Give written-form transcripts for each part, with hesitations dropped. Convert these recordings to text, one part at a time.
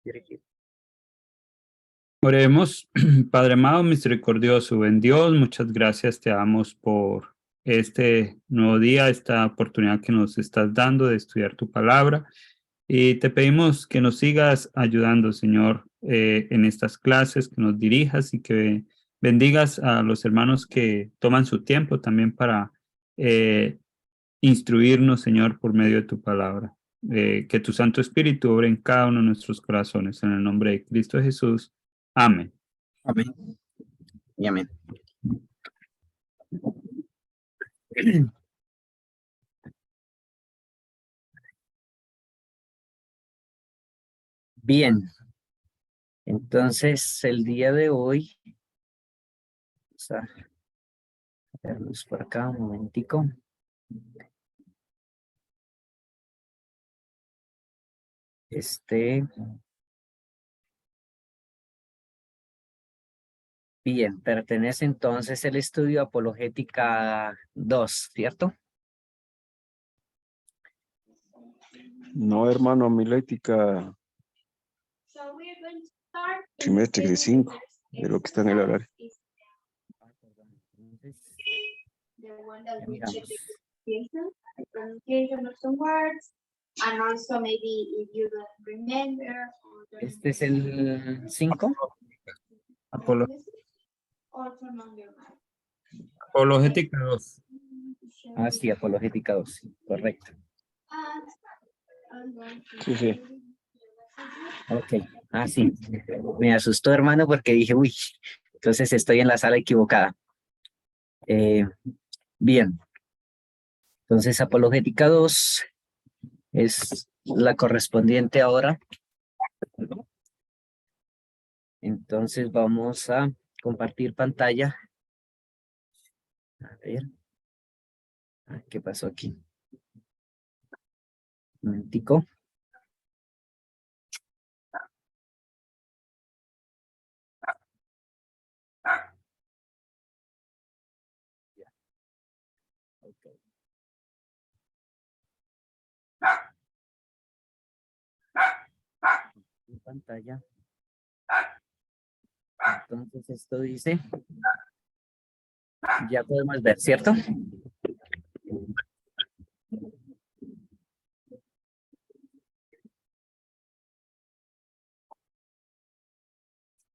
dirigir. Oremos. Padre amado, misericordioso, buen Dios, muchas gracias te damos por este nuevo día, esta oportunidad que nos estás dando de estudiar tu palabra. Y te pedimos que nos sigas ayudando, Señor, en estas clases, que nos dirijas y que bendigas a los hermanos que toman su tiempo también para instruirnos, Señor, por medio de tu palabra. Que tu Santo Espíritu obre en cada uno de nuestros corazones. En el nombre de Cristo Jesús. Amén. Amén. Y amén. Bien. Entonces, el día de hoy, vamos a vernos por acá un momentico. Bien, pertenece entonces el estudio Apologética 2, ¿cierto? No, hermano, Milética, trimestre de 5, de lo que está en el horario. Entonces, ya miramos. Este es el 5. Apologética 2. Ah, sí, Apologética 2, correcto. Sí. Ok, sí. Me asustó, hermano, porque dije, uy, entonces estoy en la sala equivocada. Bien. Entonces, Apologética 2 es la correspondiente ahora. Entonces, vamos a compartir pantalla. A ver. ¿Qué pasó aquí? Un momentico. Okay. En pantalla. Entonces esto dice, ya podemos ver, ¿cierto?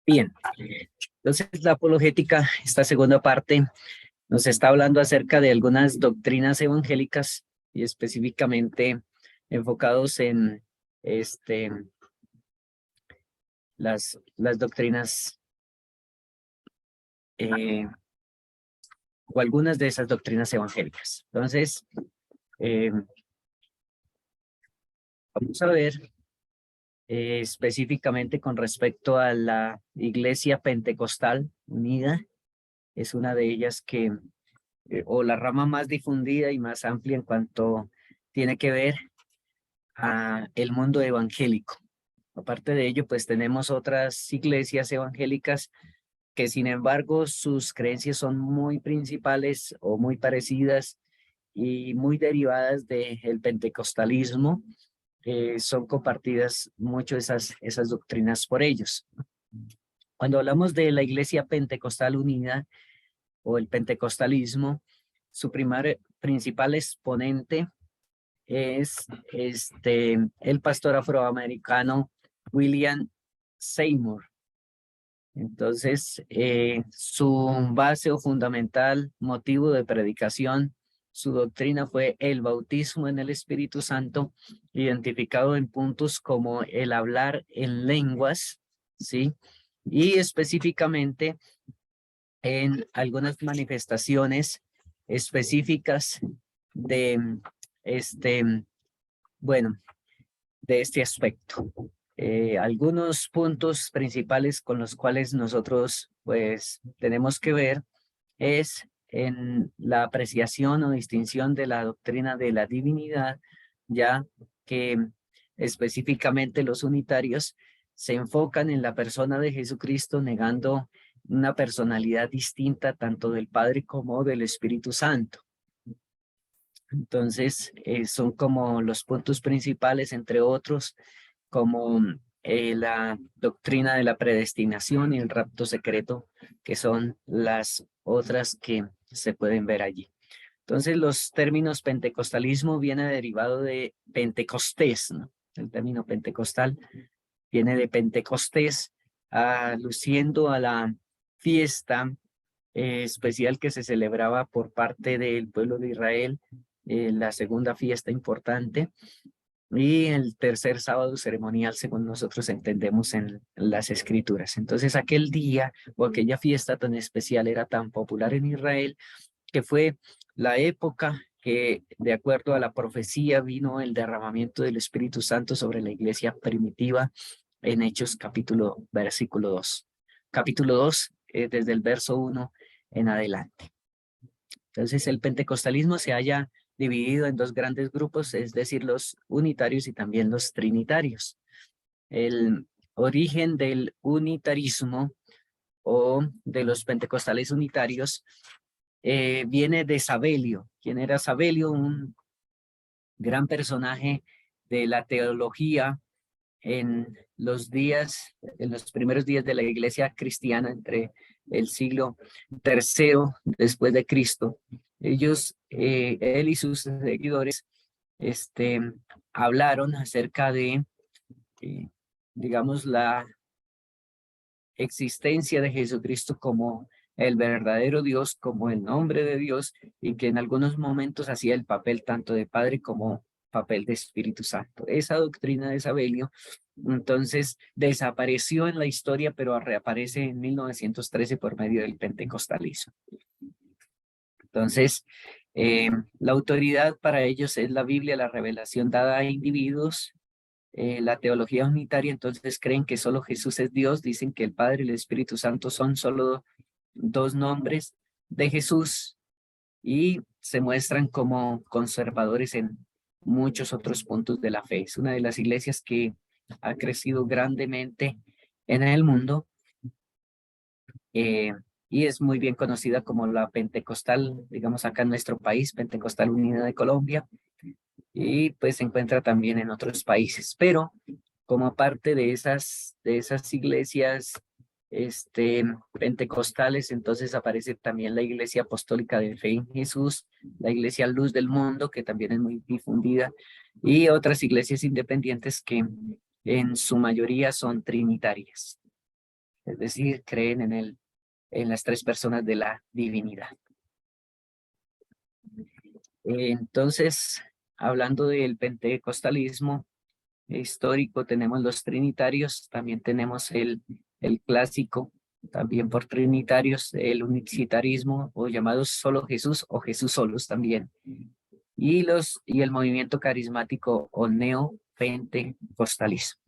Bien, entonces la apologética, esta segunda parte, nos está hablando acerca de algunas doctrinas evangélicas y específicamente enfocados en las doctrinas o algunas de esas doctrinas evangélicas. Entonces, vamos a ver específicamente con respecto a la Iglesia Pentecostal Unida. Es una de ellas que, o la rama más difundida y más amplia en cuanto tiene que ver a el mundo evangélico. Aparte de ello, pues tenemos otras iglesias evangélicas que sin embargo sus creencias son muy principales o muy parecidas y muy derivadas del pentecostalismo. Son compartidas mucho esas doctrinas por ellos. Cuando hablamos de la Iglesia Pentecostal Unida o el pentecostalismo, su principal exponente es el pastor afroamericano William Seymour. Entonces, su base o fundamental motivo de predicación, su doctrina fue el bautismo en el Espíritu Santo, identificado en puntos como el hablar en lenguas, ¿sí? Y específicamente en algunas manifestaciones específicas de de este aspecto. Algunos puntos principales con los cuales nosotros pues tenemos que ver es en la apreciación o distinción de la doctrina de la divinidad, ya que específicamente los unitarios se enfocan en la persona de Jesucristo, negando una personalidad distinta tanto del Padre como del Espíritu Santo. Entonces, son como los puntos principales, entre otros, como la doctrina de la predestinación y el rapto secreto, que son las otras que se pueden ver allí. Entonces, los términos pentecostalismo viene derivado de Pentecostés, ¿no? El término pentecostal viene de Pentecostés, aluciendo a la fiesta especial que se celebraba por parte del pueblo de Israel, la segunda fiesta importante, y el tercer sábado ceremonial, según nosotros entendemos en las escrituras. Entonces, aquel día o aquella fiesta tan especial era tan popular en Israel que fue la época que, de acuerdo a la profecía, vino el derramamiento del Espíritu Santo sobre la iglesia primitiva en Hechos versículo 2. Capítulo 2, desde el verso 1 en adelante. Entonces, el pentecostalismo se halla dividido en dos grandes grupos, es decir, los unitarios y también los trinitarios. El origen del unitarismo o de los pentecostales unitarios viene de Sabelio. ¿Quién era Sabelio? Un gran personaje de la teología en los primeros días de la iglesia cristiana, entre el siglo III después de Cristo. Él y sus seguidores, hablaron acerca de, digamos, la existencia de Jesucristo como el verdadero Dios, como el nombre de Dios, y que en algunos momentos hacía el papel tanto de Padre como papel de Espíritu Santo. Esa doctrina de Sabelio, entonces, desapareció en la historia, pero reaparece en 1913 por medio del pentecostalismo. Entonces, la autoridad para ellos es la Biblia, la revelación dada a individuos. La teología unitaria, entonces creen que solo Jesús es Dios, dicen que el Padre y el Espíritu Santo son solo dos nombres de Jesús, y se muestran como conservadores en muchos otros puntos de la fe. Es una de las iglesias que ha crecido grandemente en el mundo, y es muy bien conocida como la Pentecostal, digamos acá en nuestro país, Pentecostal Unida de Colombia, y pues se encuentra también en otros países, pero como parte de esas iglesias pentecostales, entonces aparece también la Iglesia Apostólica de Fe en Jesús, la Iglesia Luz del Mundo, que también es muy difundida, y otras iglesias independientes que en su mayoría son trinitarias, es decir, creen en las tres personas de la divinidad. Entonces, hablando del pentecostalismo histórico, tenemos los trinitarios, también tenemos el clásico, también por trinitarios, el unicitarismo, o llamados solo Jesús o Jesús solos también, y el movimiento carismático o neopentecostalismo.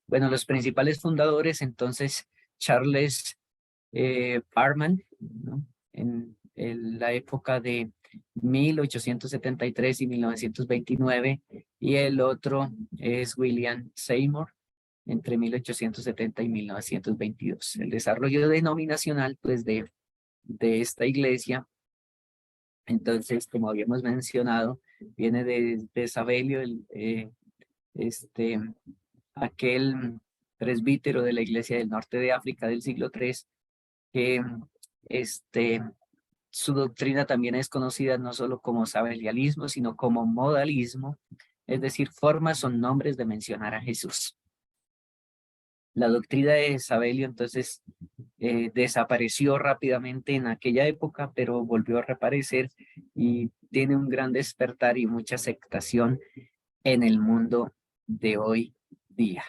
Bueno, los principales fundadores, entonces, Charles Parham, ¿no? En la época de 1873 y 1929, y el otro es William Seymour, entre 1870 y 1922. El desarrollo denominacional, pues, de esta iglesia, entonces, como habíamos mencionado, viene de Sabelio, aquel presbítero de la Iglesia del Norte de África del siglo III, que su doctrina también es conocida no solo como sabelianismo, sino como modalismo, es decir, formas o nombres de mencionar a Jesús. La doctrina de Sabelio, entonces, desapareció rápidamente en aquella época, pero volvió a reaparecer y tiene un gran despertar y mucha aceptación en el mundo de hoy día.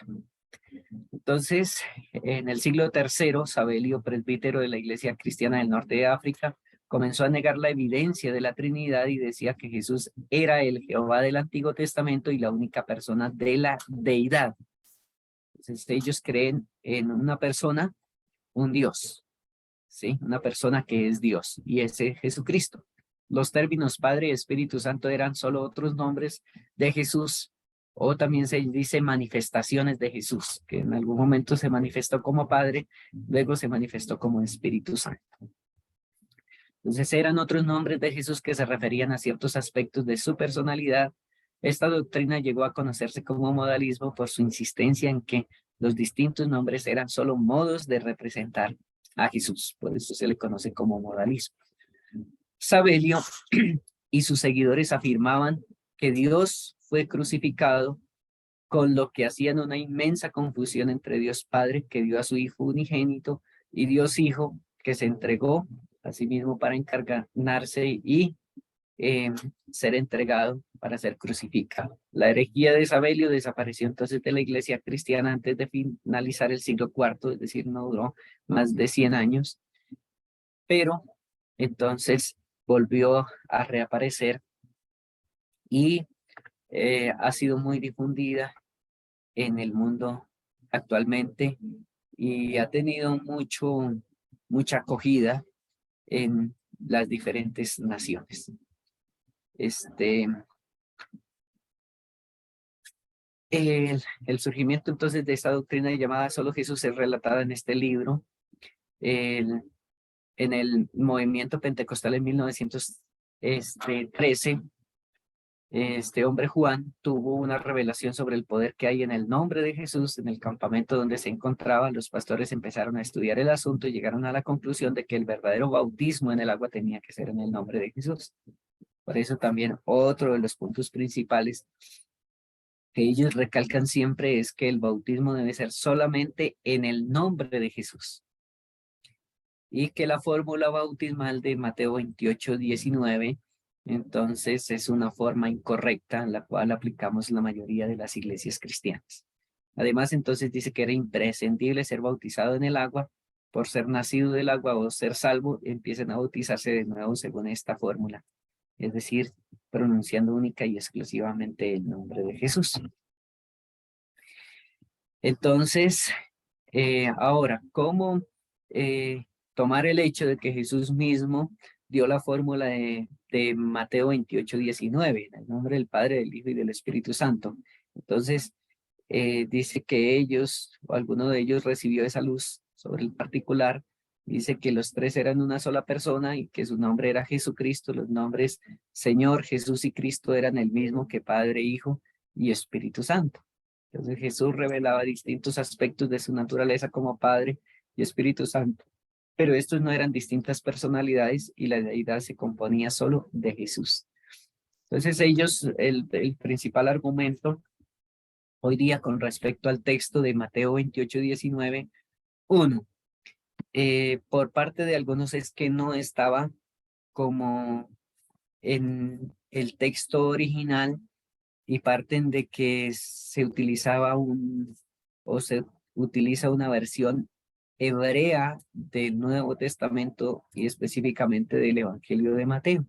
Entonces, en el siglo III, Sabelio, presbítero de la Iglesia Cristiana del Norte de África, comenzó a negar la evidencia de la Trinidad y decía que Jesús era el Jehová del Antiguo Testamento y la única persona de la deidad. Entonces, ellos creen en una persona, un Dios, ¿sí? Una persona que es Dios, y ese es Jesucristo. Los términos Padre y Espíritu Santo eran solo otros nombres de Jesús, o también se dice manifestaciones de Jesús, que en algún momento se manifestó como Padre, luego se manifestó como Espíritu Santo. Entonces eran otros nombres de Jesús que se referían a ciertos aspectos de su personalidad, Esta doctrina llegó a conocerse como modalismo por su insistencia en que los distintos nombres eran solo modos de representar a Jesús. Por eso se le conoce como modalismo. Sabelio y sus seguidores afirmaban que Dios fue crucificado, con lo que hacían una inmensa confusión entre Dios Padre, que dio a su Hijo unigénito, y Dios Hijo, que se entregó a sí mismo para encarnarse y ser entregado para ser crucificado. La herejía de Sabelio desapareció entonces de la iglesia cristiana antes de finalizar el siglo IV, es decir, no duró más de 100 años, pero entonces volvió a reaparecer y ha sido muy difundida en el mundo actualmente y ha tenido mucha acogida en las diferentes naciones. El surgimiento entonces de esta doctrina llamada Solo Jesús es relatada en este libro. En el movimiento pentecostal en 1913, este hombre Juan tuvo una revelación sobre el poder que hay en el nombre de Jesús. En el campamento donde se encontraba, los pastores empezaron a estudiar el asunto y llegaron a la conclusión de que el verdadero bautismo en el agua tenía que ser en el nombre de Jesús. Por eso también otro de los puntos principales que ellos recalcan siempre es que el bautismo debe ser solamente en el nombre de Jesús. Y que la fórmula bautismal de Mateo 28:19, entonces es una forma incorrecta, la cual aplicamos la mayoría de las iglesias cristianas. Además, entonces dice que era imprescindible ser bautizado en el agua. Por ser nacido del agua o ser salvo, empiezan a bautizarse de nuevo según esta fórmula. Es decir, pronunciando única y exclusivamente el nombre de Jesús. Entonces, ahora, ¿cómo tomar el hecho de que Jesús mismo dio la fórmula de Mateo 28:19, en el nombre del Padre, del Hijo y del Espíritu Santo? Entonces, dice que ellos, o alguno de ellos recibió esa luz sobre el particular. Dice que los tres eran una sola persona y que su nombre era Jesucristo. Los nombres Señor, Jesús y Cristo eran el mismo que Padre, Hijo y Espíritu Santo. Entonces Jesús revelaba distintos aspectos de su naturaleza como Padre y Espíritu Santo, pero estos no eran distintas personalidades y la deidad se componía solo de Jesús. Entonces ellos, el principal argumento hoy día con respecto al texto de Mateo 28:19, uno, por parte de algunos es que no estaba como en el texto original y parten de que se utilizaba o se utiliza una versión hebrea del Nuevo Testamento y específicamente del Evangelio de Mateo.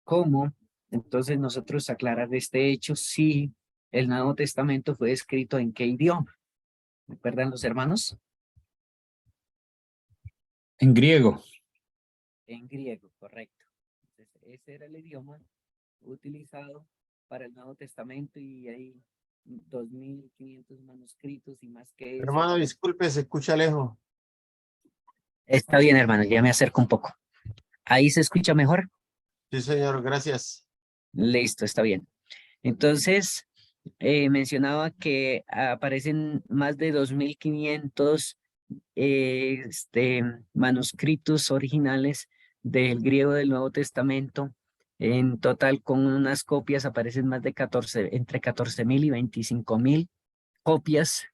¿Cómo? Entonces nosotros aclarar este hecho si el Nuevo Testamento fue escrito en qué idioma. ¿Recuerdan los hermanos? En griego. En griego, correcto. Entonces, ese era el idioma utilizado para el Nuevo Testamento y hay 2.500 manuscritos y más que eso. Hermano, disculpe, se escucha lejos. Está bien, hermano, ya me acerco un poco. ¿Ahí se escucha mejor? Sí, señor, gracias. Listo, está bien. Entonces, mencionaba que aparecen más de 2.500 manuscritos originales del griego del Nuevo Testamento. En total, con unas copias aparecen más de entre 14.000 y 25.000 copias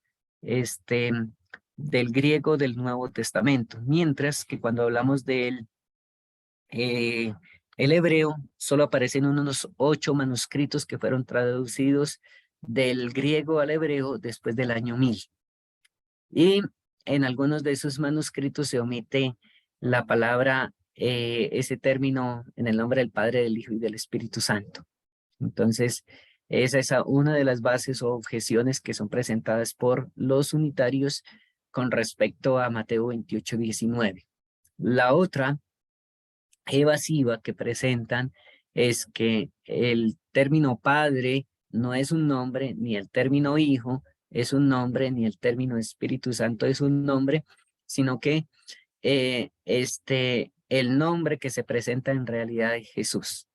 del griego del Nuevo Testamento. Mientras que cuando hablamos del el hebreo, solo aparecen unos 8 manuscritos que fueron traducidos del griego al hebreo después del año 1000. Y en algunos de esos manuscritos se omite la palabra, ese término en el nombre del Padre, del Hijo y del Espíritu Santo. Entonces, esa es una de las bases o objeciones que son presentadas por los unitarios con respecto a Mateo 28:19. La otra evasiva que presentan es que el término Padre no es un nombre, ni el término Hijo es un nombre, ni el término Espíritu Santo es un nombre, sino que el nombre que se presenta en realidad es Jesús.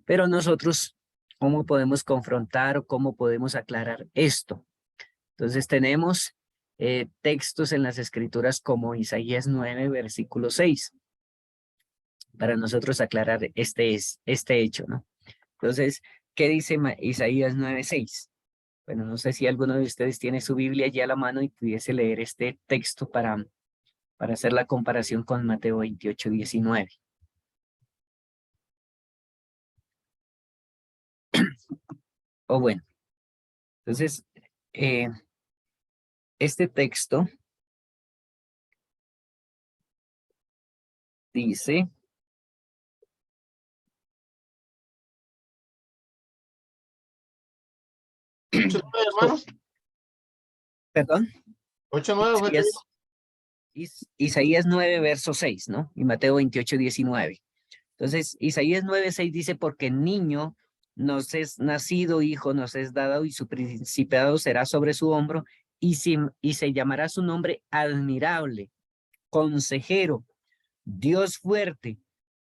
Pero nosotros, ¿cómo podemos confrontar o cómo podemos aclarar esto? Entonces tenemos textos en las escrituras como Isaías 9, versículo 6, para nosotros aclarar este hecho, ¿no? Entonces, ¿qué dice Isaías 9, 6? Bueno, no sé si alguno de ustedes tiene su Biblia allí a la mano y pudiese leer este texto para hacer la comparación con Mateo 28, 19. O bueno, entonces, este texto dice, 8-9, hermanos. perdón, 8-9 fue que dijo. Isaías 9, verso 6, ¿no? Y Mateo 28, 19. Entonces, Isaías 9, 6 dice, porque niño nos es nacido, hijo nos es dado, y su principado será sobre su hombro, y se llamará su nombre admirable, consejero, Dios fuerte,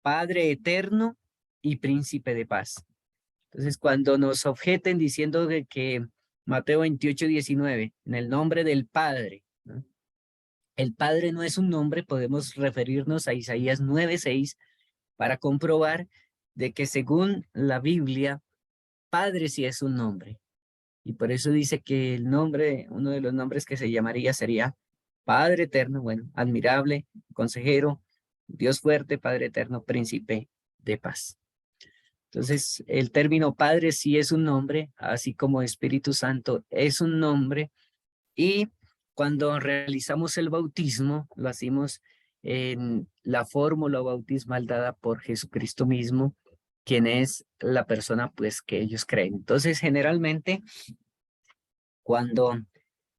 Padre eterno y príncipe de paz. Entonces, cuando nos objeten diciendo de que Mateo 28, 19, en el nombre del Padre, ¿no? El Padre no es un nombre, podemos referirnos a Isaías 9, 6 para comprobar de que según la Biblia, Padre sí es un nombre. Y por eso dice que el nombre, uno de los nombres que se llamaría sería Padre eterno, bueno, admirable, consejero, Dios fuerte, Padre eterno, príncipe de paz. Entonces, el término Padre sí es un nombre, así como Espíritu Santo es un nombre, y cuando realizamos el bautismo, lo hacemos en la fórmula bautismal dada por Jesucristo mismo, quien es la persona pues que ellos creen. Entonces, generalmente, cuando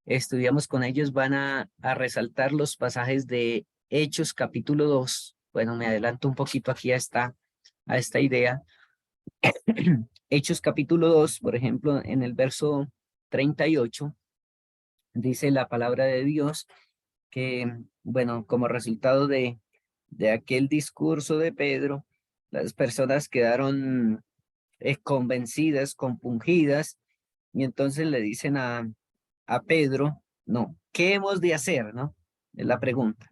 estudiamos con ellos, van a resaltar los pasajes de Hechos capítulo 2. Bueno, me adelanto un poquito aquí a esta idea. Hechos capítulo 2, por ejemplo, en el verso 38, dice la palabra de Dios que, bueno, como resultado de aquel discurso de Pedro, las personas quedaron convencidas, compungidas, y entonces le dicen a Pedro, no, ¿qué hemos de hacer? ¿No? Es la pregunta.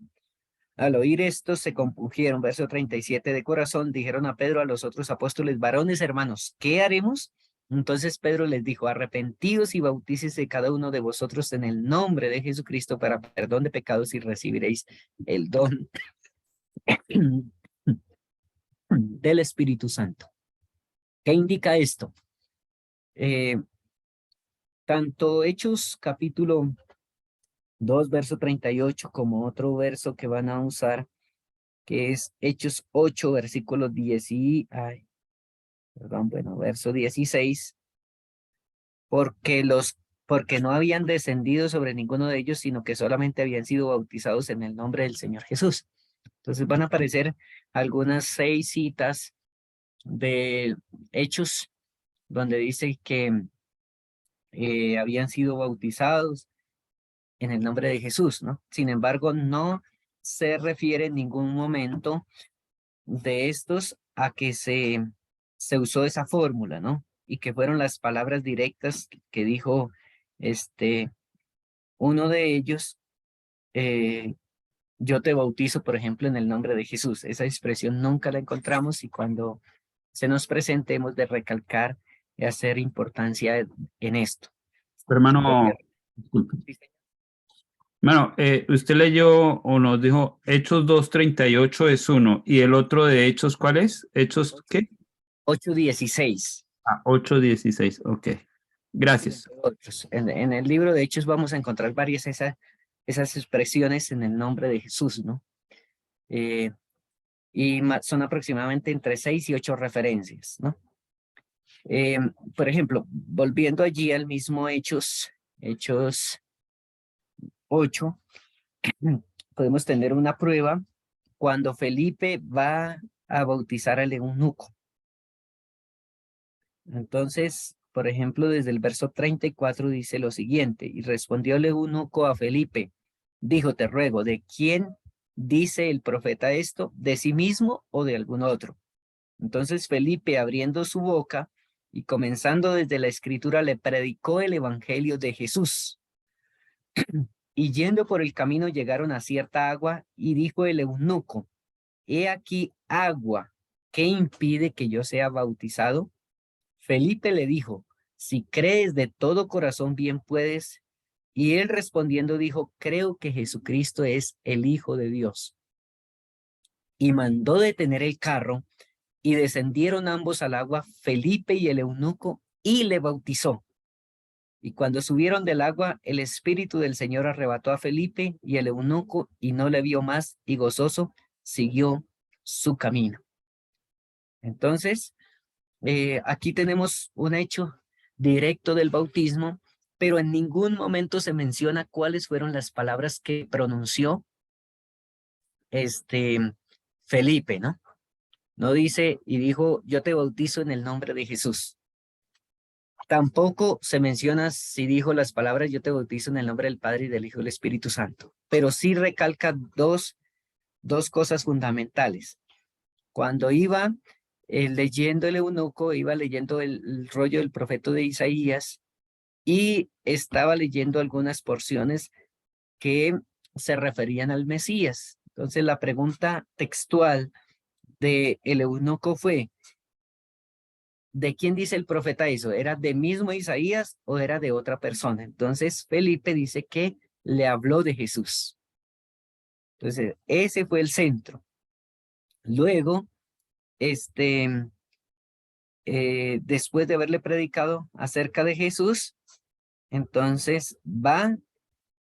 Al oír esto se compungieron, verso 37 de corazón, dijeron a Pedro, a los otros apóstoles, varones hermanos, ¿qué haremos? Entonces Pedro les dijo, arrepentidos y bautícese cada uno de vosotros en el nombre de Jesucristo para perdón de pecados y recibiréis el don del Espíritu Santo. ¿Qué indica esto? Tanto Hechos capítulo 2, verso 38, como otro verso que van a usar, que es Hechos 8, versículo 10 verso 16, porque no habían descendido sobre ninguno de ellos, sino que solamente habían sido bautizados en el nombre del Señor Jesús. Entonces van a aparecer algunas 6 citas de Hechos donde dice que habían sido bautizados en el nombre de Jesús, ¿no? Sin embargo, no se refiere en ningún momento de estos a que se usó esa fórmula, ¿no? Y que fueron las palabras directas que dijo uno de ellos, yo te bautizo, por ejemplo, en el nombre de Jesús. Esa expresión nunca la encontramos y cuando se nos presente hemos de recalcar y hacer importancia en esto. Hermano, disculpe. Bueno, usted leyó o nos dijo Hechos 2:38 es uno, y el otro de Hechos, ¿cuál es? Hechos, ¿qué? 8:16. 8:16, ok. Gracias. Otros. En el libro de Hechos vamos a encontrar varias esas expresiones en el nombre de Jesús, ¿no? Y son aproximadamente entre 6 y 8 referencias, ¿no? Por ejemplo, volviendo allí al mismo Hechos 8, podemos tener una prueba cuando Felipe va a bautizar al eunuco. Entonces, por ejemplo, desde el verso 34 dice lo siguiente, y respondió el eunuco a Felipe, dijo, te ruego, ¿de quién dice el profeta esto? ¿De sí mismo o de algún otro? Entonces Felipe, abriendo su boca y comenzando desde la escritura, le predicó el evangelio de Jesús. Y yendo por el camino llegaron a cierta agua y dijo el eunuco: he aquí agua, ¿qué impide que yo sea bautizado? Felipe le dijo: si crees de todo corazón, bien puedes. Y él respondiendo dijo: creo que Jesucristo es el Hijo de Dios. Y mandó detener el carro, y descendieron ambos al agua, Felipe y el eunuco, y le bautizó. Y cuando subieron del agua, el Espíritu del Señor arrebató a Felipe y el eunuco, y no le vio más, y gozoso siguió su camino. Entonces, aquí tenemos un hecho directo del bautismo, pero en ningún momento se menciona cuáles fueron las palabras que pronunció Felipe, ¿no? No dice, y dijo: yo te bautizo en el nombre de Jesús. Tampoco se menciona si dijo las palabras: yo te bautizo en el nombre del Padre y del Hijo y del Espíritu Santo. Pero sí recalca dos cosas fundamentales. Cuando iba leyendo el eunuco, iba leyendo el rollo del profeta de Isaías y estaba leyendo algunas porciones que se referían al Mesías. Entonces la pregunta textual de el eunuco fue: ¿de quién dice el profeta eso? ¿Era de mismo Isaías o era de otra persona? Entonces Felipe dice que le habló de Jesús. Entonces ese fue el centro. Luego, después de haberle predicado acerca de Jesús, entonces va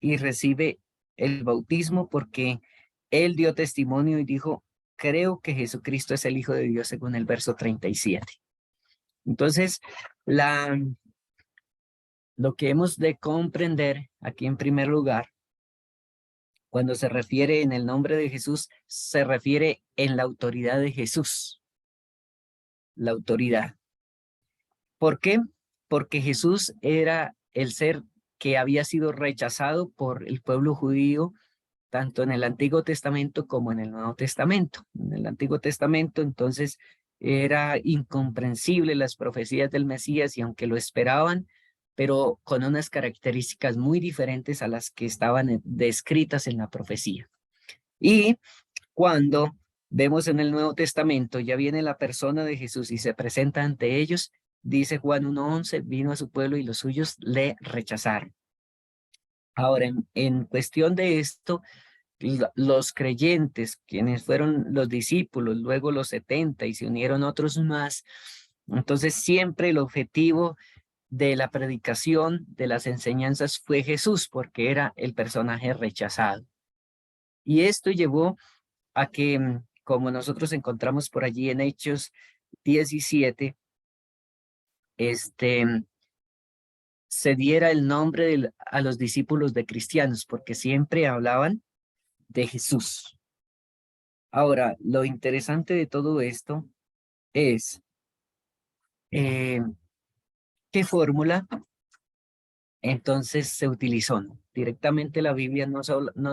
y recibe el bautismo porque él dio testimonio y dijo: creo que Jesucristo es el Hijo de Dios, según el verso 37. Entonces, lo que hemos de comprender aquí en primer lugar, cuando se refiere en el nombre de Jesús, se refiere en la autoridad de Jesús. La autoridad. ¿Por qué? Porque Jesús era el ser que había sido rechazado por el pueblo judío, tanto en el Antiguo Testamento como en el Nuevo Testamento. En el Antiguo Testamento, entonces, era incomprensible las profecías del Mesías, y aunque lo esperaban, pero con unas características muy diferentes a las que estaban descritas en la profecía. Y cuando vemos en el Nuevo Testamento, ya viene la persona de Jesús y se presenta ante ellos, dice Juan 1:11, vino a su pueblo y los suyos le rechazaron. Ahora, en cuestión de esto, los creyentes, quienes fueron los discípulos, luego los 70 y se unieron otros más, entonces siempre el objetivo de la predicación, de las enseñanzas, fue Jesús, porque era el personaje rechazado. Y esto llevó a que, como nosotros encontramos por allí en Hechos 17, se diera el nombre a los discípulos de cristianos, porque siempre hablaban de Jesús. Ahora, lo interesante de todo esto es qué fórmula entonces se utilizó. Directamente la Biblia no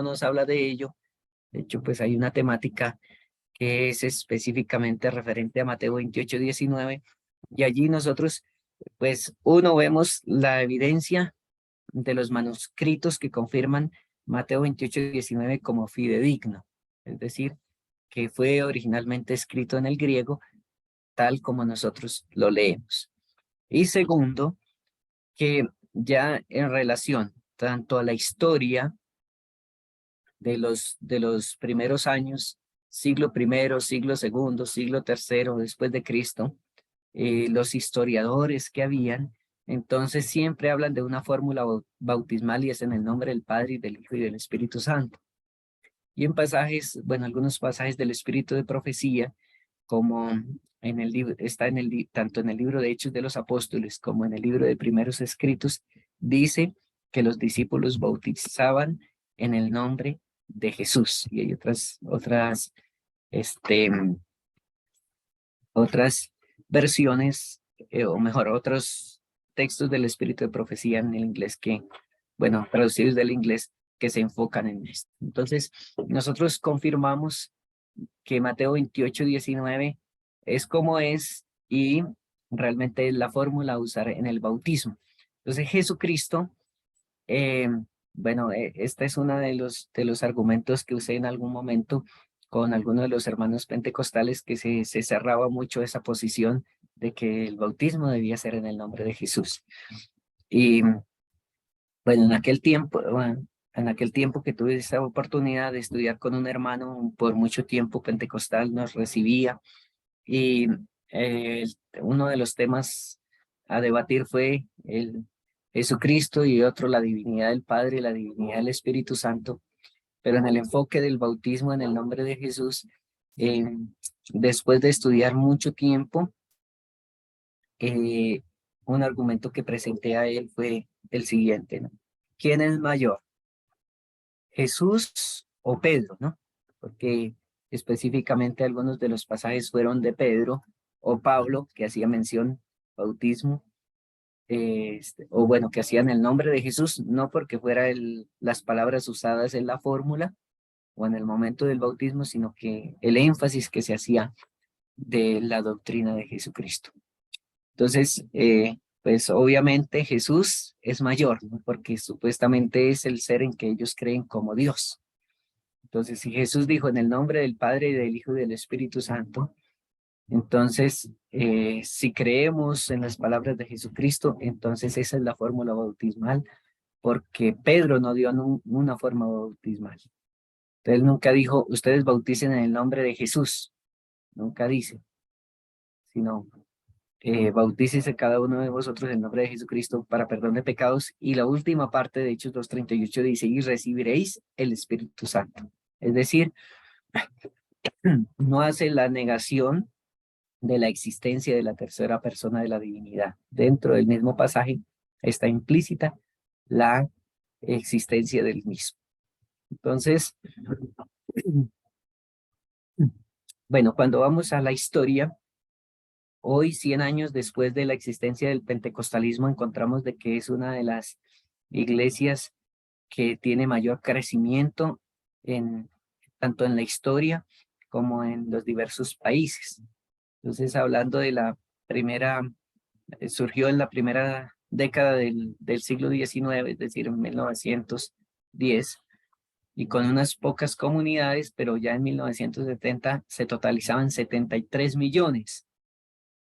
nos habla de ello. De hecho, pues hay una temática que es específicamente referente a Mateo 28:19, y allí nosotros, pues, vemos la evidencia de los manuscritos que confirman Mateo 28:19 como fidedigno, es decir, que fue originalmente escrito en el griego, tal como nosotros lo leemos. Y segundo, que ya en relación tanto a la historia de los primeros años, siglo I, siglo II, siglo III después de Cristo, los historiadores que habían, entonces siempre hablan de una fórmula bautismal, y es en el nombre del Padre y del Hijo y del Espíritu Santo. Y en pasajes, bueno, algunos pasajes del Espíritu de profecía, como en el libro, está tanto en el libro de Hechos de los Apóstoles como en el libro de Primeros Escritos, dice que los discípulos bautizaban en el nombre de Jesús. Y hay otras versiones, o mejor, otros textos del Espíritu de profecía en el inglés que, bueno, traducidos del inglés, que se enfocan en esto. Entonces, nosotros confirmamos que Mateo 28:19 es como es y realmente es la fórmula a usar en el bautismo. Entonces Jesucristo, eh, bueno, este es uno de los argumentos que usé en algún momento con algunos de los hermanos pentecostales que se cerraba mucho esa posición de que el bautismo debía ser en el nombre de Jesús. Y bueno, en aquel tiempo que tuve esa oportunidad de estudiar con un hermano por mucho tiempo pentecostal, nos recibía y eh, uno de los temas a debatir fue el Jesucristo y otro la divinidad del Padre y la divinidad del Espíritu Santo, pero en el enfoque del bautismo en el nombre de Jesús, eh, después de estudiar mucho tiempo, eh, un argumento que presenté a él fue el siguiente, ¿no? ¿Quién es mayor, Jesús o Pedro, ¿no? Porque específicamente algunos de los pasajes fueron de Pedro o Pablo, que hacía mención bautismo, o bueno, que hacían el nombre de Jesús, no porque fuera las palabras usadas en la fórmula o en el momento del bautismo, sino que el énfasis que se hacía de la doctrina de Jesucristo. Entonces, pues obviamente Jesús es mayor, ¿no? Porque supuestamente es el ser en que ellos creen como Dios. Entonces, si Jesús dijo en el nombre del Padre, y del Hijo y del Espíritu Santo, entonces, si creemos en las palabras de Jesucristo, entonces esa es la fórmula bautismal, porque Pedro no dio una forma bautismal. Entonces, nunca dijo, ustedes bauticen en el nombre de Jesús. Nunca dice, sino bautícese cada uno de vosotros en el nombre de Jesucristo para perdón de pecados. Y la última parte de Hechos 2:38 dice, y recibiréis el Espíritu Santo. Es decir, no hace la negación de la existencia de la tercera persona de la divinidad. Dentro del mismo pasaje está implícita la existencia del mismo. Entonces, bueno, cuando vamos a la historia, hoy, 100 años después de la existencia del pentecostalismo, encontramos de que es una de las iglesias que tiene mayor crecimiento tanto en la historia como en los diversos países. Entonces, hablando de la primera, surgió en la primera década del siglo XIX, es decir, en 1910, y con unas pocas comunidades, pero ya en 1970 se totalizaban 73 millones,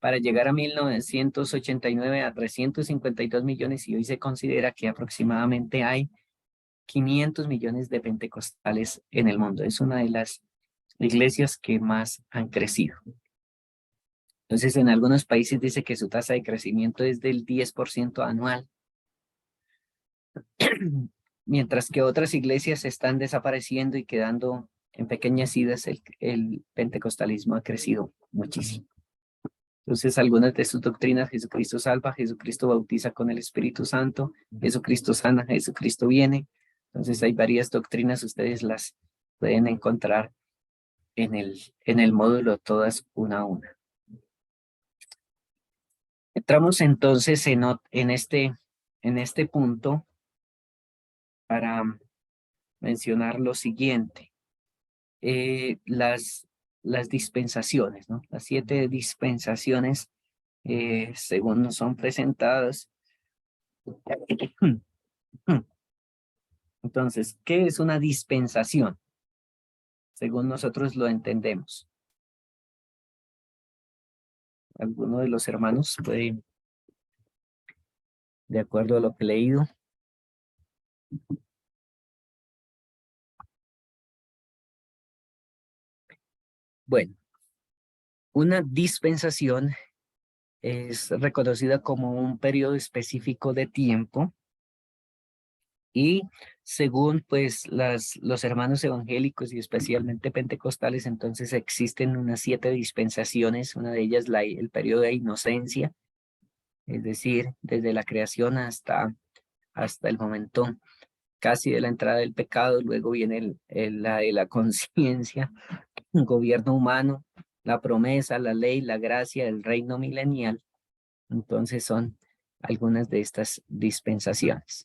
para llegar a 1989 a 352 millones, y hoy se considera que aproximadamente hay 500 millones de pentecostales en el mundo. Es una de las iglesias que más han crecido. Entonces, en algunos países dice que su tasa de crecimiento es del 10% anual, mientras que otras iglesias están desapareciendo y quedando en pequeñas idas. El pentecostalismo ha crecido muchísimo. Entonces, algunas de sus doctrinas: Jesucristo salva, Jesucristo bautiza con el Espíritu Santo, Jesucristo sana, Jesucristo viene. Entonces, hay varias doctrinas, ustedes las pueden encontrar en el módulo, todas una a una. Entramos entonces en este punto para mencionar lo siguiente. Las dispensaciones, ¿no? Las 7 dispensaciones, según nos son presentadas. Entonces, ¿qué es una dispensación? Según nosotros lo entendemos. ¿Alguno de los hermanos puede, de acuerdo a lo que he leído? Bueno, una dispensación es reconocida como un periodo específico de tiempo, y según pues los hermanos evangélicos y especialmente pentecostales, entonces existen unas 7 dispensaciones. Una de ellas el periodo de inocencia, es decir, desde la creación hasta el momento casi de la entrada del pecado. Luego viene la de la conciencia, un gobierno humano, la promesa, la ley, la gracia, el reino milenial. Entonces son algunas de estas dispensaciones.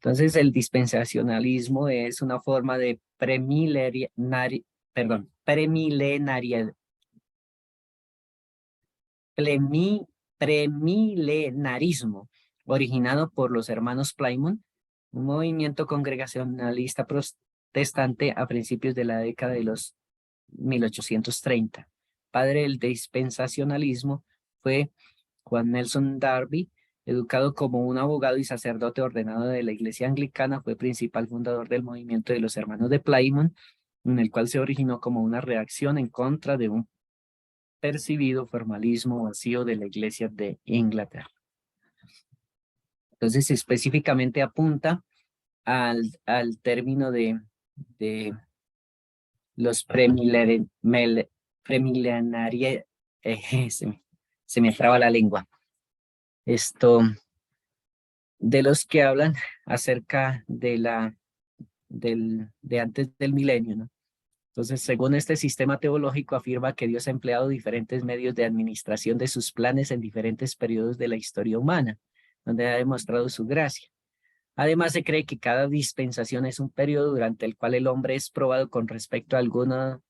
Entonces, el dispensacionalismo es una forma de premilenarismo, originado por los hermanos Plymouth, un movimiento congregacionalista protestante a principios de la década de los 1830. Padre del dispensacionalismo fue Juan Nelson Darby, educado como un abogado y sacerdote ordenado de la Iglesia Anglicana, fue principal fundador del movimiento de los hermanos de Plymouth, en el cual se originó como una reacción en contra de un percibido formalismo vacío de la Iglesia de Inglaterra. Entonces, específicamente apunta al término de los premilenarios, se me traba la lengua. De los que hablan acerca de antes del milenio, ¿no? Entonces, según este sistema teológico, afirma que Dios ha empleado diferentes medios de administración de sus planes en diferentes periodos de la historia humana, donde ha demostrado su gracia. Además, se cree que cada dispensación es un periodo durante el cual el hombre es probado con respecto a alguna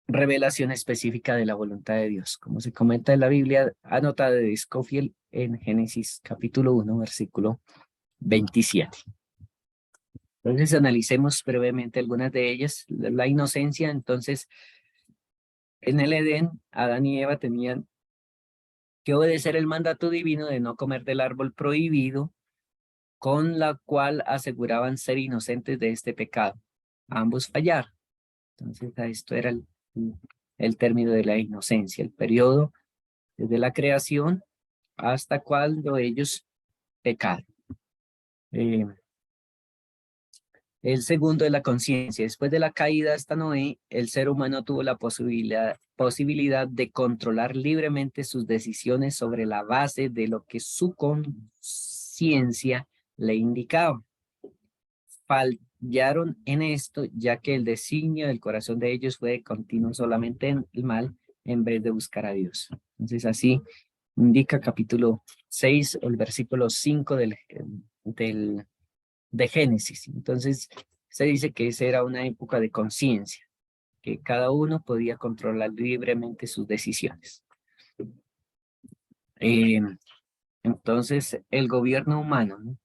revelación específica de la voluntad de Dios, como se comenta en la Biblia anotada de Scofield en Génesis capítulo 1, versículo 27. Entonces, analicemos brevemente algunas de ellas. La inocencia, entonces, en el Edén, Adán y Eva tenían que obedecer el mandato divino de no comer del árbol prohibido, con la cual aseguraban ser inocentes de este pecado. Ambos fallaron. Entonces, esto era el término de la inocencia, el periodo desde la creación hasta cuando ellos pecaron. El segundo es la conciencia. Después de la caída hasta Noé, el ser humano tuvo la posibilidad de controlar libremente sus decisiones sobre la base de lo que su conciencia le indicaba. Fallaron en esto, ya que el designio del corazón de ellos fue de continuo solamente en el mal, en vez de buscar a Dios. Entonces, así indica capítulo 6, el versículo 5 de Génesis. Entonces, se dice que esa era una época de conciencia, que cada uno podía controlar libremente sus decisiones. Entonces, el gobierno humano, ¿no?,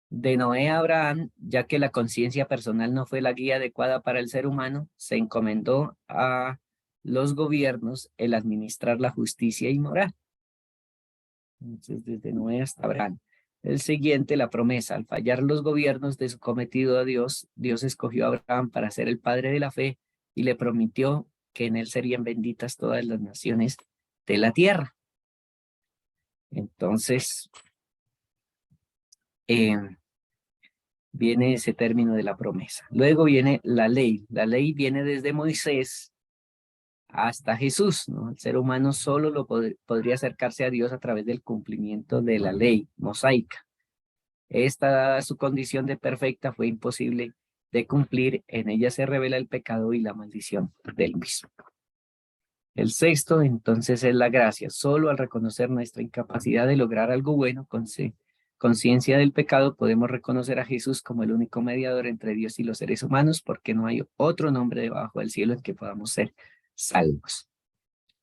de Noé a Abraham, ya que la conciencia personal no fue la guía adecuada para el ser humano, se encomendó a los gobiernos el administrar la justicia y moral. Entonces, desde Noé hasta Abraham. El siguiente, la promesa. Al fallar los gobiernos de su cometido a Dios, Dios escogió a Abraham para ser el padre de la fe y le prometió que en él serían benditas todas las naciones de la tierra. Entonces, viene ese término de la promesa. Luego viene la ley. La ley viene desde Moisés hasta Jesús, ¿no? El ser humano solo podría acercarse a Dios a través del cumplimiento de la ley mosaica. Esta, su condición de perfecta, fue imposible de cumplir. En ella se revela el pecado y la maldición del mismo. El sexto, entonces, es la gracia. Solo al reconocer nuestra incapacidad de lograr algo bueno, con conciencia del pecado, podemos reconocer a Jesús como el único mediador entre Dios y los seres humanos, porque no hay otro nombre debajo del cielo en que podamos ser salvos.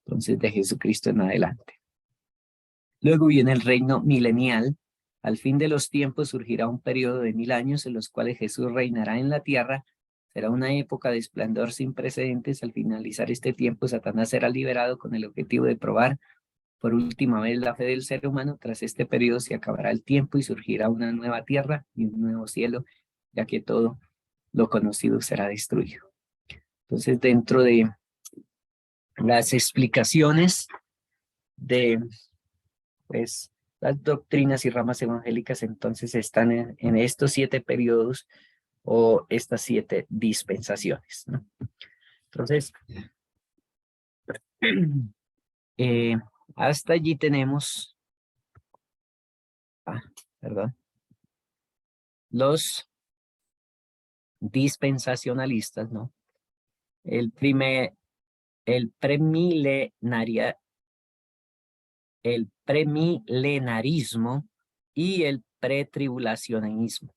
Entonces, de Jesucristo en adelante. Luego viene el reino milenial. Al fin de los tiempos surgirá un periodo de 1000 años en los cuales Jesús reinará en la tierra. Será una época de esplendor sin precedentes. Al finalizar este tiempo, Satanás será liberado con el objetivo de probar por última vez la fe del ser humano. Tras este periodo se acabará el tiempo y surgirá una nueva tierra y un nuevo cielo, ya que todo lo conocido será destruido. Entonces, dentro de las explicaciones de, pues, las doctrinas y ramas evangélicas, entonces están en estos 7 periodos o estas 7 dispensaciones, ¿no? Entonces, hasta allí tenemos, perdón, los dispensacionalistas, ¿no? El premilenarismo y el pretribulacionismo.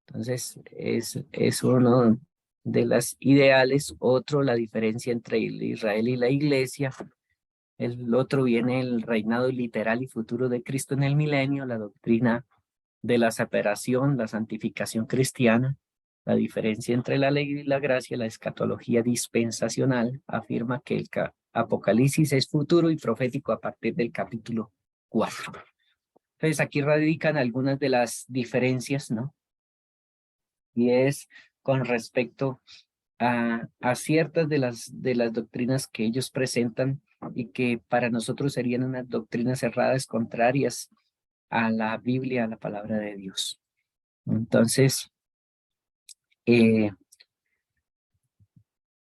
Entonces, es uno de las ideales. Otro, la diferencia entre Israel y la iglesia. el otro viene el reinado literal y futuro de Cristo en el milenio, la doctrina de la separación, la santificación cristiana, la diferencia entre la ley y la gracia, la escatología dispensacional, afirma que el Apocalipsis es futuro y profético a partir del capítulo 4. Entonces aquí radican algunas de las diferencias, ¿no? Y es con respecto a ciertas de las doctrinas que ellos presentan y que para nosotros serían unas doctrinas erradas contrarias a la Biblia, a la palabra de Dios. Entonces,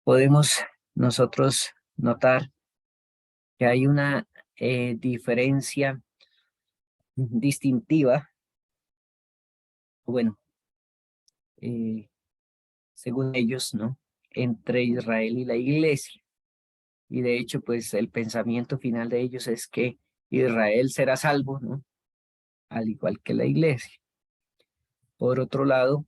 podemos nosotros notar que hay una diferencia distintiva, bueno, según ellos, ¿no? Entre Israel y la iglesia. Y de hecho, pues el pensamiento final de ellos es que Israel será salvo, ¿no? Al igual que la iglesia. Por otro lado,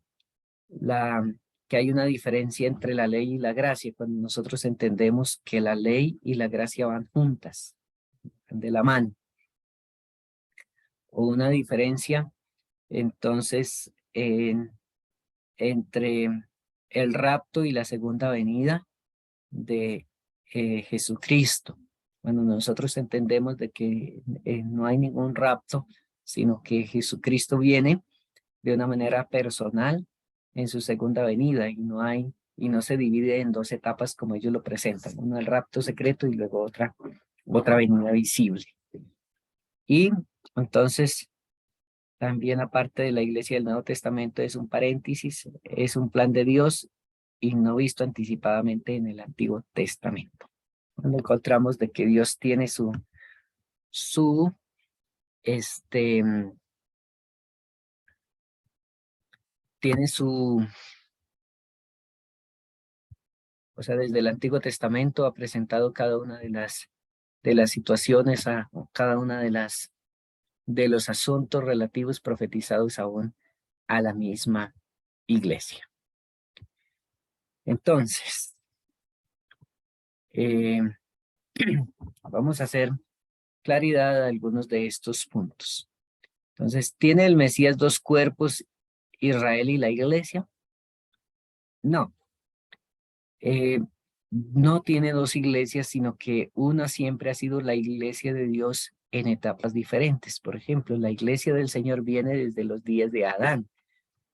que hay una diferencia entre la ley y la gracia, cuando nosotros entendemos que la ley y la gracia van juntas, van de la mano. O una diferencia, entonces, entre el rapto y la segunda venida de Jesucristo. Cuando nosotros entendemos de que no hay ningún rapto, sino que Jesucristo viene de una manera personal en su segunda venida y no se divide en dos etapas como ellos lo presentan, uno el rapto secreto y luego otra venida visible. Y entonces también aparte de la iglesia del Nuevo Testamento es un paréntesis, es un plan de Dios y no visto anticipadamente en el Antiguo Testamento. Cuando encontramos de que Dios tiene o sea, desde el Antiguo Testamento ha presentado cada una de las situaciones, cada una de los asuntos relativos profetizados aún a la misma iglesia. Entonces, vamos a hacer claridad a algunos de estos puntos. Entonces, ¿tiene el Mesías dos cuerpos, Israel y la iglesia? No. No tiene dos iglesias, sino que una siempre ha sido la iglesia de Dios en etapas diferentes. Por ejemplo, la iglesia del Señor viene desde los días de Adán,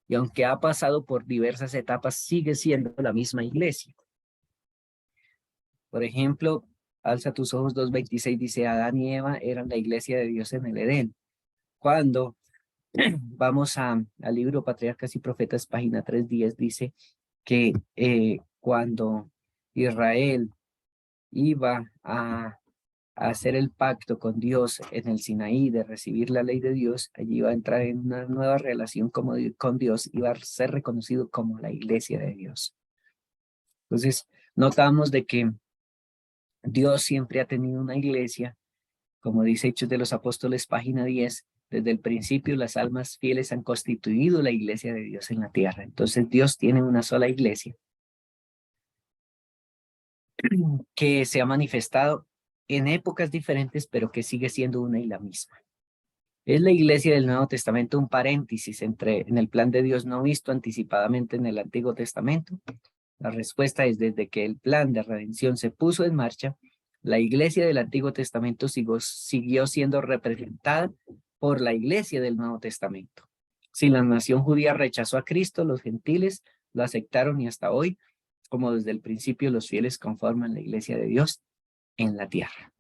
y aunque ha pasado por diversas etapas, sigue siendo la misma iglesia. Por ejemplo, alza tus ojos 2:26 dice, Adán y Eva eran la iglesia de Dios en el Edén. Cuando vamos al libro Patriarcas y Profetas, página 3:10, dice que cuando Israel iba a hacer el pacto con Dios en el Sinaí de recibir la ley de Dios, allí iba a entrar en una nueva relación con Dios, iba a ser reconocido como la iglesia de Dios. Entonces, notamos de que Dios siempre ha tenido una iglesia, como dice Hechos de los Apóstoles, página 10, desde el principio las almas fieles han constituido la iglesia de Dios en la tierra. Entonces Dios tiene una sola iglesia que se ha manifestado en épocas diferentes, pero que sigue siendo una y la misma. ¿Es la iglesia del Nuevo Testamento un paréntesis en el plan de Dios no visto anticipadamente en el Antiguo Testamento? La respuesta es desde que el plan de redención se puso en marcha, la iglesia del Antiguo Testamento siguió siendo representada por la iglesia del Nuevo Testamento. Si la nación judía rechazó a Cristo, los gentiles lo aceptaron y hasta hoy, como desde el principio, los fieles conforman la iglesia de Dios en la tierra.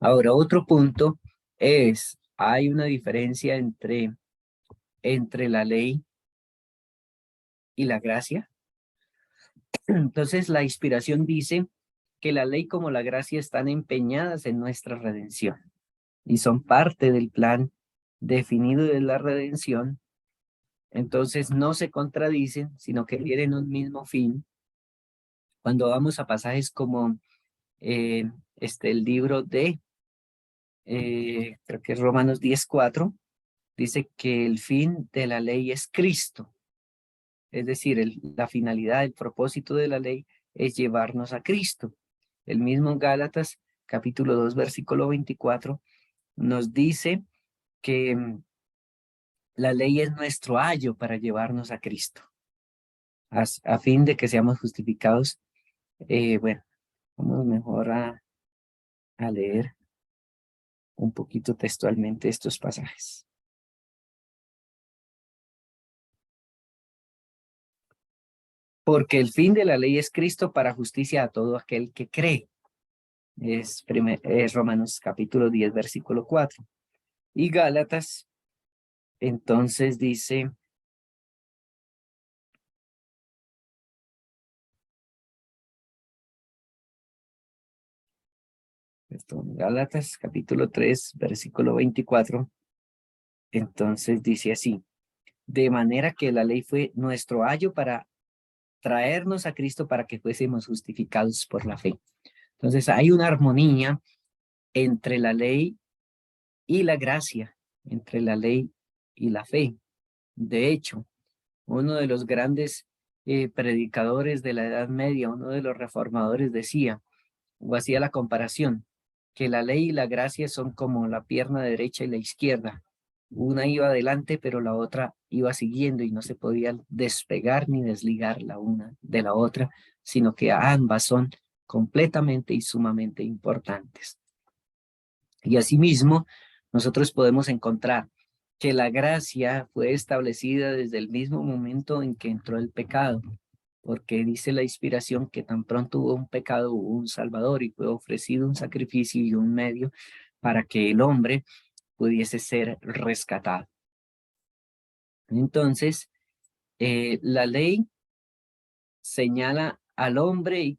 Ahora, otro punto es, hay una diferencia entre la ley y la gracia. Entonces, la inspiración dice que la ley como la gracia están empeñadas en nuestra redención y son parte del plan definido de la redención. Entonces, no se contradicen, sino que tienen un mismo fin. Cuando vamos a pasajes como el libro de, creo que es Romanos 10:4, dice que el fin de la ley es Cristo. Es decir, la finalidad, el propósito de la ley es llevarnos a Cristo. El mismo Gálatas, capítulo 2, versículo 24, nos dice que la ley es nuestro ayo para llevarnos a Cristo, a fin de que seamos justificados. Bueno, vamos mejor a leer un poquito textualmente estos pasajes. Porque el fin de la ley es Cristo para justicia a todo aquel que cree. Es Romanos capítulo 10, versículo 4. Y Gálatas, entonces dice, Gálatas capítulo 3, versículo 24, entonces dice así, de manera que la ley fue nuestro ayo para traernos a Cristo para que fuésemos justificados por la fe. Entonces hay una armonía entre la ley y la gracia, entre la ley y la fe. De hecho, uno de los grandes predicadores de la Edad Media, uno de los reformadores decía, o hacía la comparación, que la ley y la gracia son como la pierna derecha y la izquierda. Una iba adelante, pero la otra iba siguiendo y no se podía despegar ni desligar la una de la otra, sino que ambas son completamente y sumamente importantes. Y asimismo, nosotros podemos encontrar que la gracia fue establecida desde el mismo momento en que entró el pecado, porque dice la inspiración que tan pronto hubo un pecado, hubo un Salvador y fue ofrecido un sacrificio y un medio para que el hombre pudiese ser rescatado. Entonces, la ley señala al hombre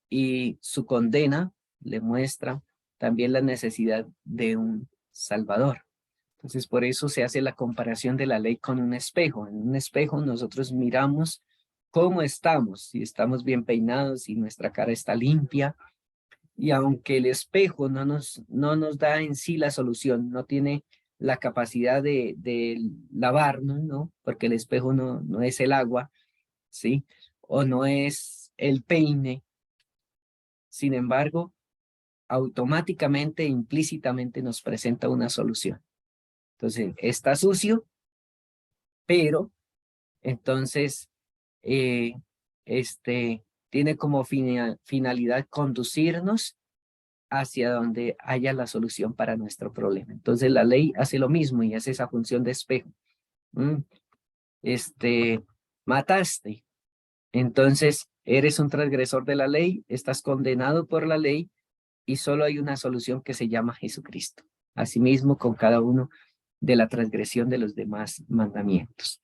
y su condena le muestra también la necesidad de un Salvador. Entonces, por eso se hace la comparación de la ley con un espejo. En un espejo nosotros miramos cómo estamos, si estamos bien peinados, si nuestra cara está limpia. Y aunque el espejo no nos da en sí la solución, no tiene la capacidad de lavarnos, ¿no? Porque el espejo no es el agua, ¿sí? O no es el peine. Sin embargo, automáticamente, implícitamente nos presenta una solución. Entonces, está sucio, pero entonces tiene como finalidad conducirnos hacia donde haya la solución para nuestro problema. Entonces la ley hace lo mismo y hace esa función de espejo. Mataste, entonces eres un transgresor de la ley, estás condenado por la ley y solo hay una solución que se llama Jesucristo. Asimismo con cada uno de la transgresión de los demás mandamientos.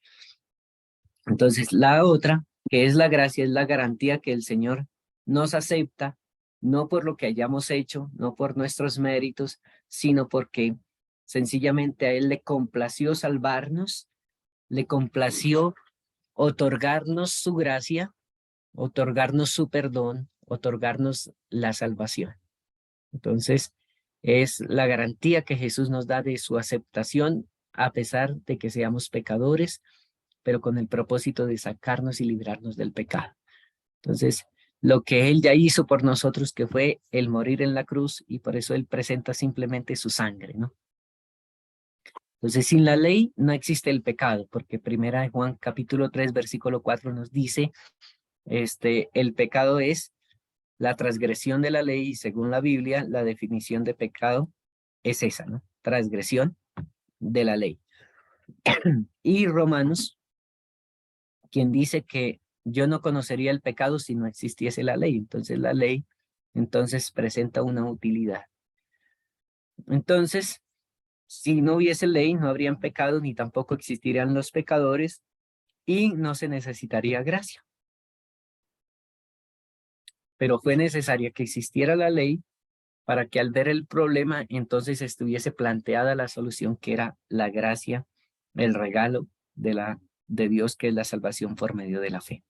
Entonces, la otra, que es la gracia, es la garantía que el Señor nos acepta, no por lo que hayamos hecho, no por nuestros méritos, sino porque sencillamente a Él le complació salvarnos, le complació otorgarnos su gracia, otorgarnos su perdón, otorgarnos la salvación. Entonces, es la garantía que Jesús nos da de su aceptación, a pesar de que seamos pecadores, pero con el propósito de sacarnos y librarnos del pecado. Entonces, lo que Él ya hizo por nosotros, que fue el morir en la cruz, y por eso Él presenta simplemente su sangre, ¿no? Entonces, sin la ley no existe el pecado, porque primera de Juan capítulo 3, versículo 4 nos dice, el pecado es la transgresión de la ley, y según la Biblia, la definición de pecado es esa, ¿no? Transgresión de la ley. Y Romanos, quien dice que yo no conocería el pecado si no existiese la ley. Entonces la ley presenta una utilidad. Entonces, si no hubiese ley, no habrían pecado ni tampoco existirían los pecadores y no se necesitaría gracia. Pero fue necesaria que existiera la ley para que al ver el problema, entonces estuviese planteada la solución, que era la gracia, el regalo de Dios, que es la salvación por medio de la fe.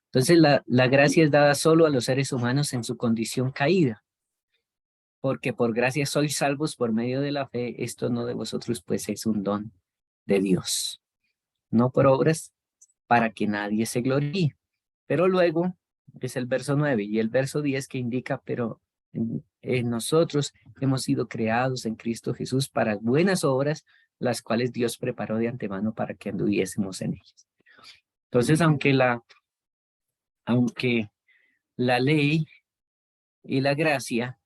Entonces la gracia es dada solo a los seres humanos en su condición caída, porque por gracia sois salvos por medio de la fe, esto no de vosotros, pues es un don de Dios, no por obras, para que nadie se gloríe. Pero luego es el verso 9, y el verso 10 que indica, pero nosotros hemos sido creados en Cristo Jesús para buenas obras, las cuales Dios preparó de antemano para que anduviésemos en ellas. Entonces, aunque la ley y la gracia,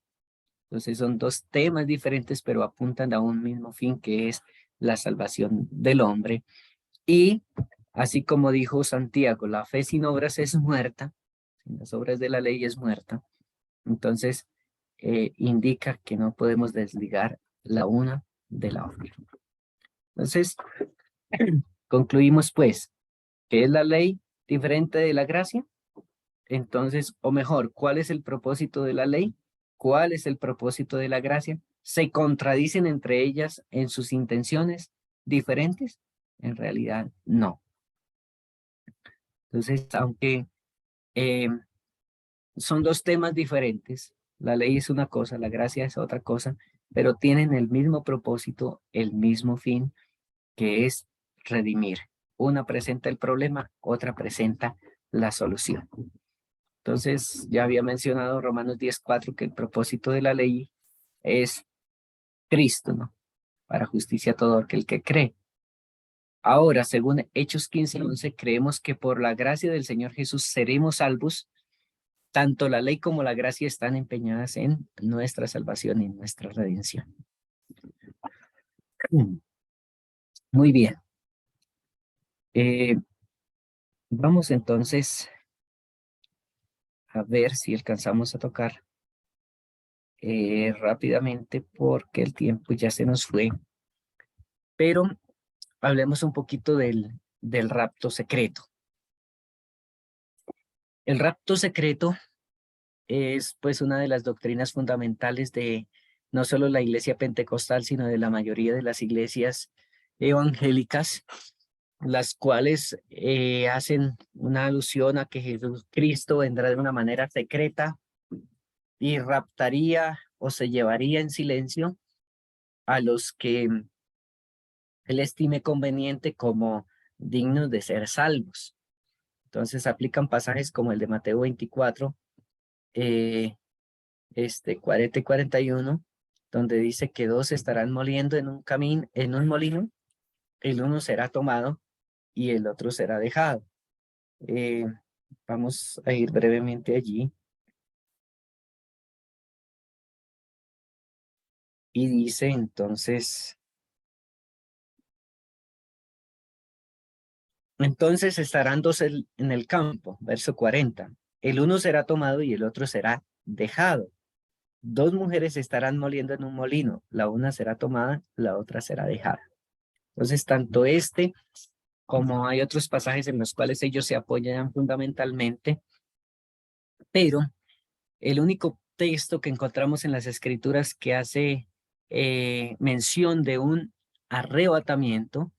entonces son dos temas diferentes, pero apuntan a un mismo fin, que es la salvación del hombre. Y así como dijo Santiago, la fe sin obras es muerta, sin las obras de la ley es muerta. Entonces, indica que no podemos desligar la una de la otra. Entonces, concluimos pues que es la ley diferente de la gracia. Entonces, o mejor, ¿cuál es el propósito de la ley? ¿Cuál es el propósito de la gracia? ¿Se contradicen entre ellas en sus intenciones diferentes? En realidad, no. Entonces, aunque son dos temas diferentes, la ley es una cosa, la gracia es otra cosa, pero tienen el mismo propósito, el mismo fin, que es redimir. Una presenta el problema, otra presenta la solución. Entonces, ya había mencionado Romanos 10:4 que el propósito de la ley es Cristo, ¿no? Para justicia a todo aquel que cree. Ahora, según Hechos 15:11, creemos que por la gracia del Señor Jesús seremos salvos. Tanto la ley como la gracia están empeñadas en nuestra salvación y en nuestra redención. Muy bien. Vamos entonces a ver si alcanzamos a tocar rápidamente porque el tiempo ya se nos fue. Pero hablemos un poquito del rapto secreto. El rapto secreto es pues una de las doctrinas fundamentales de no solo la iglesia pentecostal, sino de la mayoría de las iglesias evangélicas, las cuales hacen una alusión a que Jesucristo vendrá de una manera secreta y raptaría o se llevaría en silencio a los que él estime conveniente como dignos de ser salvos. Entonces aplican pasajes como el de Mateo 24, 40 y 41, donde dice que dos estarán moliendo en un molino, el uno será tomado y el otro será dejado. Vamos a ir brevemente allí. Y dice entonces estarán dos en el campo, verso 40. El uno será tomado y el otro será dejado. Dos mujeres estarán moliendo en un molino, la una será tomada, la otra será dejada. Entonces, tanto como hay otros pasajes en los cuales ellos se apoyan fundamentalmente, pero el único texto que encontramos en las Escrituras que hace mención de un arrebatamiento,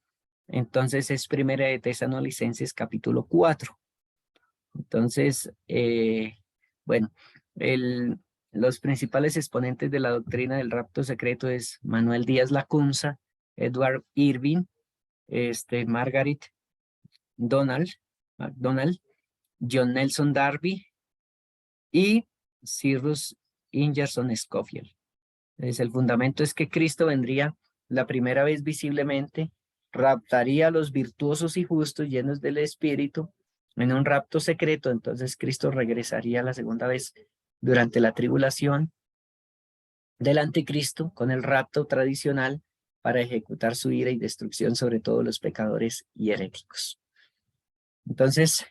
entonces es Primera de Tesalonicenses capítulo 4. Entonces, bueno, los principales exponentes de la doctrina del rapto secreto es Manuel Díaz Lacunza, Edward Irving, Margaret MacDonald, John Nelson Darby y Cyrus Ingerson Scofield. Entonces, el fundamento es que Cristo vendría la primera vez visiblemente, raptaría a los virtuosos y justos llenos del Espíritu en un rapto secreto. Entonces Cristo regresaría la segunda vez durante la tribulación del anticristo con el rapto tradicional para ejecutar su ira y destrucción sobre todos los pecadores y heréticos. Entonces,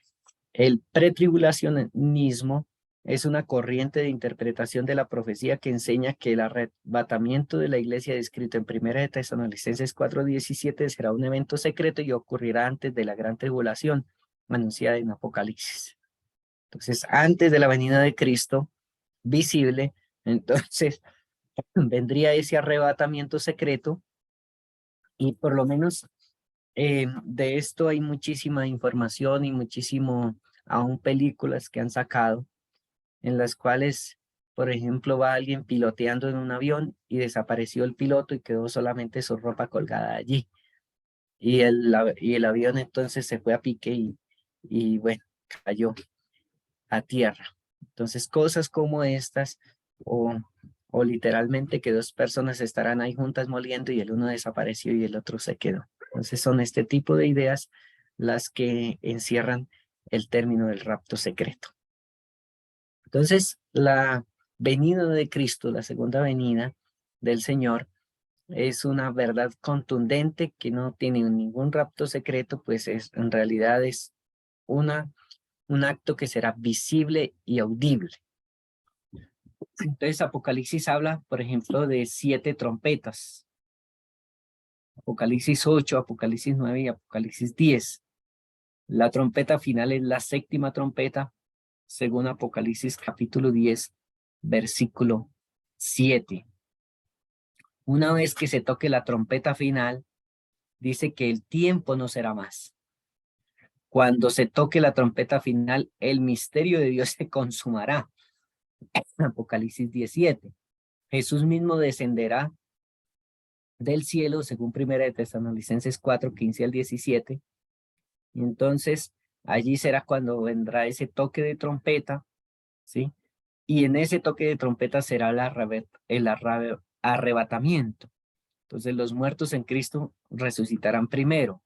el pretribulacionismo es una corriente de interpretación de la profecía que enseña que el arrebatamiento de la iglesia descrito en 1 de Tesalonicenses 4:17 será un evento secreto y ocurrirá antes de la gran tribulación anunciada en Apocalipsis. Entonces, antes de la venida de Cristo visible, entonces vendría ese arrebatamiento secreto y por lo menos de esto hay muchísima información y muchísimo, aún películas que han sacado en las cuales, por ejemplo, va alguien piloteando en un avión y desapareció el piloto y quedó solamente su ropa colgada allí. Y el avión entonces se fue a pique y bueno, cayó. a tierra. Entonces, cosas como estas, o literalmente que dos personas estarán ahí juntas moliendo y el uno desapareció y el otro se quedó. Entonces, son este tipo de ideas las que encierran el término del rapto secreto. Entonces, la venida de Cristo, la segunda venida del Señor, es una verdad contundente que no tiene ningún rapto secreto, pues en realidad es un acto que será visible y audible. Entonces, Apocalipsis habla, por ejemplo, de 7 trompetas. Apocalipsis 8, Apocalipsis 9 y Apocalipsis 10. La trompeta final es la 7ª trompeta, según Apocalipsis capítulo 10, versículo 7. Una vez que se toque la trompeta final, dice que el tiempo no será más. Cuando se toque la trompeta final, el misterio de Dios se consumará. Apocalipsis 17. Jesús mismo descenderá del cielo, según 1 de Tesalonicenses 4, 15 al 17. Y entonces, allí será cuando vendrá ese toque de trompeta, ¿sí? Y en ese toque de trompeta será el arrebatamiento. Entonces, los muertos en Cristo resucitarán primero.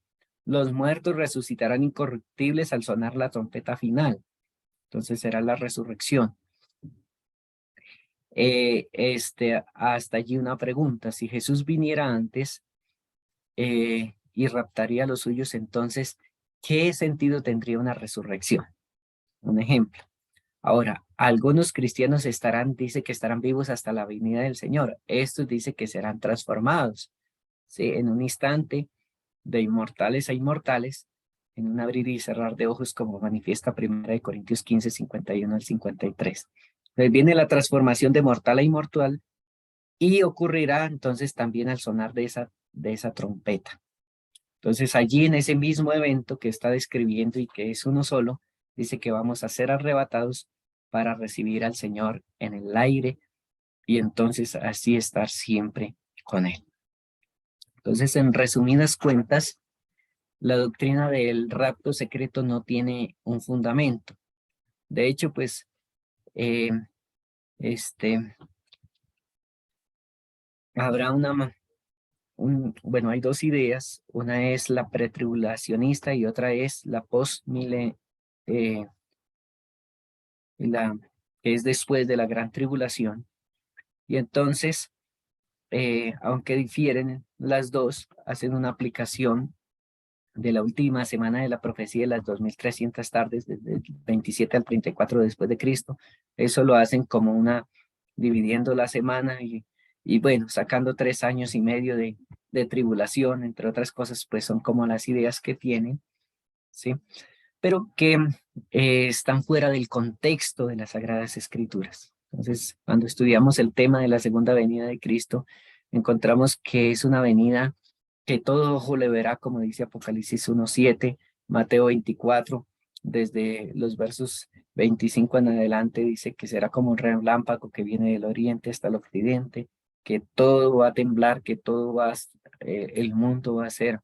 Los muertos resucitarán incorruptibles al sonar la trompeta final. Entonces, será la resurrección. Hasta allí una pregunta. Si Jesús viniera antes y raptaría a los suyos, entonces, ¿qué sentido tendría una resurrección? Un ejemplo. Ahora, algunos cristianos dice que estarán vivos hasta la venida del Señor. Estos dice que serán transformados, ¿sí? En un instante, de inmortales a inmortales, en un abrir y cerrar de ojos, como manifiesta 1 Corintios 15, 51 al 53. Entonces viene la transformación de mortal a inmortal y ocurrirá entonces también al sonar de esa trompeta. Entonces allí en ese mismo evento que está describiendo y que es uno solo, dice que vamos a ser arrebatados para recibir al Señor en el aire y entonces así estar siempre con Él. Entonces, en resumidas cuentas, la doctrina del rapto secreto no tiene un fundamento. De hecho, pues, habrá bueno, hay dos ideas. Una es la pretribulacionista y otra es la que es después de la gran tribulación. Y entonces, aunque difieren las dos, hacen una aplicación de la última semana de la profecía de las 2300 tardes, desde el 27 al 34 después de Cristo. Eso lo hacen como dividiendo la semana y bueno, sacando 3 años y medio de tribulación, entre otras cosas, pues son como las ideas que tienen, ¿sí? Pero que están fuera del contexto de las Sagradas Escrituras. Entonces, cuando estudiamos el tema de la segunda venida de Cristo, encontramos que es una venida que todo ojo le verá, como dice Apocalipsis 1:7, Mateo 24, desde los versos 25 en adelante, dice que será como un relámpago que viene del oriente hasta el occidente, que todo va a temblar, que el mundo va a ser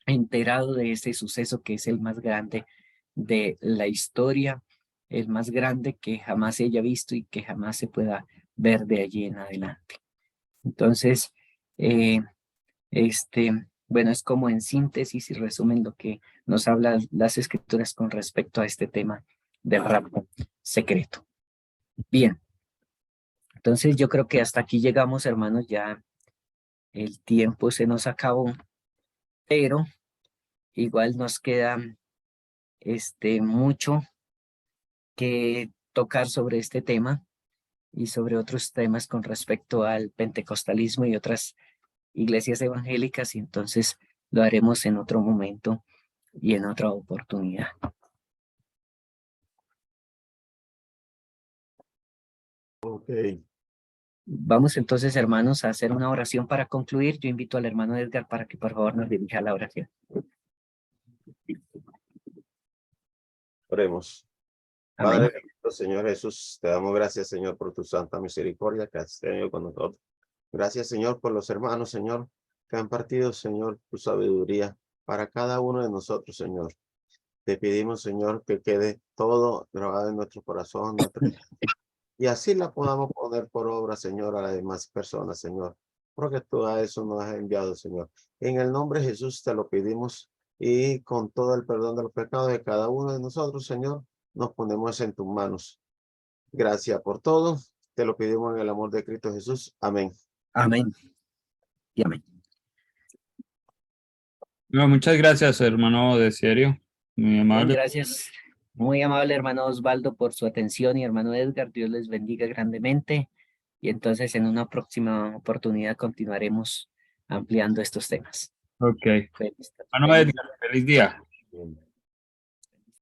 enterado de ese suceso que es el más grande de la historia, el más grande que jamás se haya visto y que jamás se pueda ver de allí en adelante. Entonces, bueno, es como en síntesis y resumen lo que nos hablan las escrituras con respecto a este tema del rapto secreto. Bien, entonces yo creo que hasta aquí llegamos, hermanos, ya el tiempo se nos acabó, pero igual nos queda mucho que tocar sobre este tema y sobre otros temas con respecto al pentecostalismo y otras iglesias evangélicas, y entonces lo haremos en otro momento y en otra oportunidad. Ok. Vamos entonces, hermanos, a hacer una oración para concluir. Yo invito al hermano Edgar para que por favor nos dirija la oración. Oremos. Amén. Padre, Señor Jesús, te damos gracias, Señor, por tu santa misericordia que has tenido con nosotros. Gracias, Señor, por los hermanos, Señor, que han partido, Señor, tu sabiduría para cada uno de nosotros, Señor. Te pedimos, Señor, que quede todo grabado en nuestro corazón, y así la podamos poner por obra, Señor, a las demás personas, Señor, porque tú a eso nos has enviado, Señor. En el nombre de Jesús te lo pedimos y con todo el perdón de los pecados de cada uno de nosotros, Señor, nos ponemos en tus manos. Gracias por todo. Te lo pedimos en el amor de Cristo Jesús. Amén. Amén y amén. Bueno, muchas gracias, hermano Desiderio. Muy Bien, amable. gracias. Muy amable hermano Osvaldo por su atención y hermano Edgar, Dios les bendiga grandemente. Y entonces en una próxima oportunidad continuaremos ampliando estos temas. Ok. Feliz tarde. Hermano Edgar, feliz día. Bien.